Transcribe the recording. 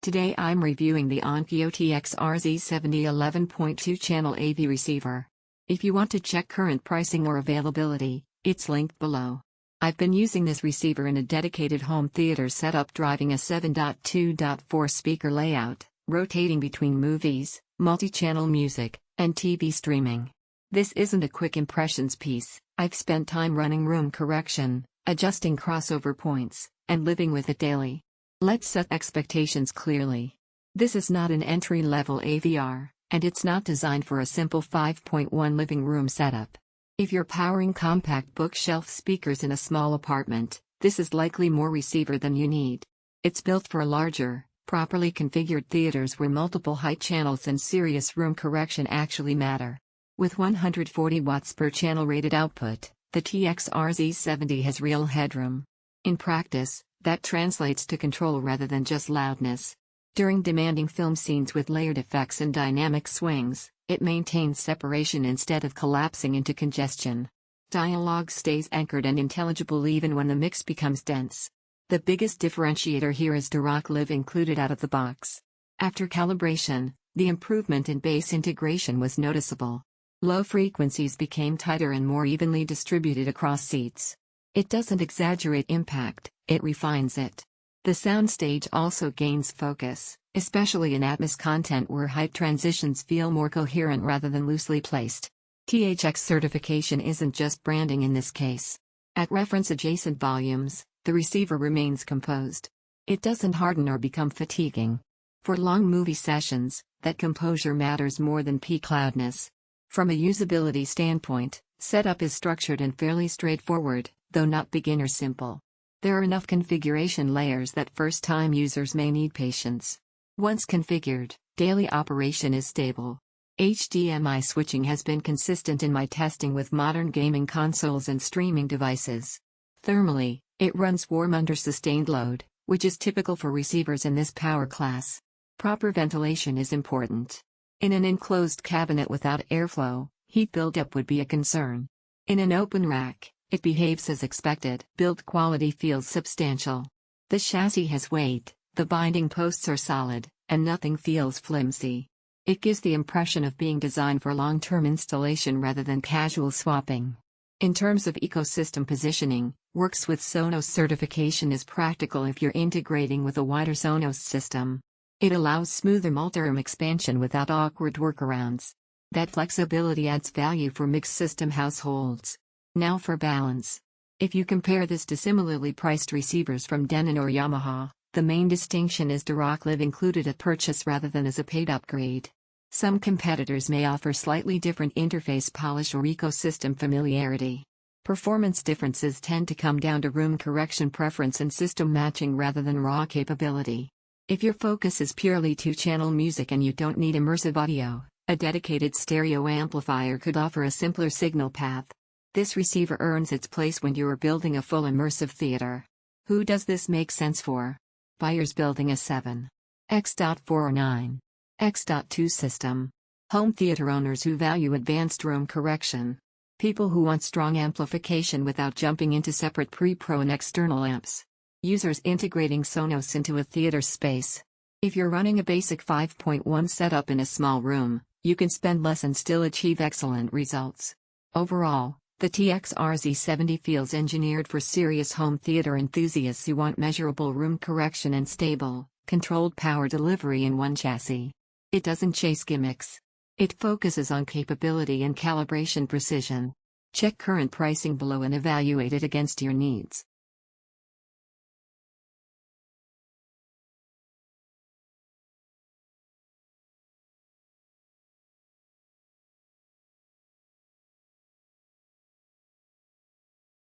Today I'm reviewing the Onkyo TX-RZ70 11.2-Channel AV receiver. If you want to check current pricing or availability, it's linked below. I've been using this receiver in a dedicated home theater setup, driving a 7.2.4 speaker layout, rotating between movies, multi-channel music, and TV streaming. This isn't a quick impressions piece. I've spent time running room correction, adjusting crossover points, and living with it daily. Let's set expectations clearly. This is not an entry-level AVR, and it's not designed for a simple 5.1 living room setup. If you're powering compact bookshelf speakers in a small apartment, this is likely more receiver than you need. It's built for larger, properly configured theaters where multiple height channels and serious room correction actually matter. With 140 watts per channel rated output, the TX-RZ70 has real headroom. In practice, that translates to control rather than just loudness. During demanding film scenes with layered effects and dynamic swings, it maintains separation instead of collapsing into congestion. Dialogue stays anchored and intelligible even when the mix becomes dense. The biggest differentiator here is Dirac Live included out of the box. After calibration, the improvement in bass integration was noticeable. Low frequencies became tighter and more evenly distributed across seats. It doesn't exaggerate impact, it refines it. The soundstage also gains focus, especially in Atmos content where height transitions feel more coherent rather than loosely placed. THX certification isn't just branding in this case. At reference adjacent volumes, the receiver remains composed. It doesn't harden or become fatiguing. For long movie sessions, that composure matters more than peak loudness. From a usability standpoint, setup is structured and fairly straightforward, though not beginner simple. There are enough configuration layers that first-time users may need patience. Once configured, daily operation is stable. HDMI switching has been consistent in my testing with modern gaming consoles and streaming devices. Thermally, it runs warm under sustained load, which is typical for receivers in this power class. Proper ventilation is important. In an enclosed cabinet without airflow, heat buildup would be a concern. In an open rack, it behaves as expected. Build quality feels substantial. The chassis has weight, the binding posts are solid, and nothing feels flimsy. It gives the impression of being designed for long-term installation rather than casual swapping. In terms of ecosystem positioning, works with Sonos certification is practical if you're integrating with a wider Sonos system. It allows smoother multi-room expansion without awkward workarounds. That flexibility adds value for mixed system households. Now for balance. If you compare this to similarly priced receivers from Denon or Yamaha, the main distinction is Dirac Live included at purchase rather than as a paid upgrade. Some competitors may offer slightly different interface polish or ecosystem familiarity. Performance differences tend to come down to room correction preference and system matching rather than raw capability. If your focus is purely two-channel music and you don't need immersive audio, a dedicated stereo amplifier could offer a simpler signal path. This receiver earns its place when you are building a full immersive theater. Who does this make sense for? Buyers building a 7.x.4 or 9.x.2 system. Home theater owners who value advanced room correction. People who want strong amplification without jumping into separate pre-pro and external amps. Users integrating Sonos into a theater space. If you're running a basic 5.1 setup in a small room, you can spend less and still achieve excellent results. Overall, the TX-RZ70 feels engineered for serious home theater enthusiasts who want measurable room correction and stable, controlled power delivery in one chassis. It doesn't chase gimmicks. It focuses on capability and calibration precision. Check current pricing below and evaluate it against your needs.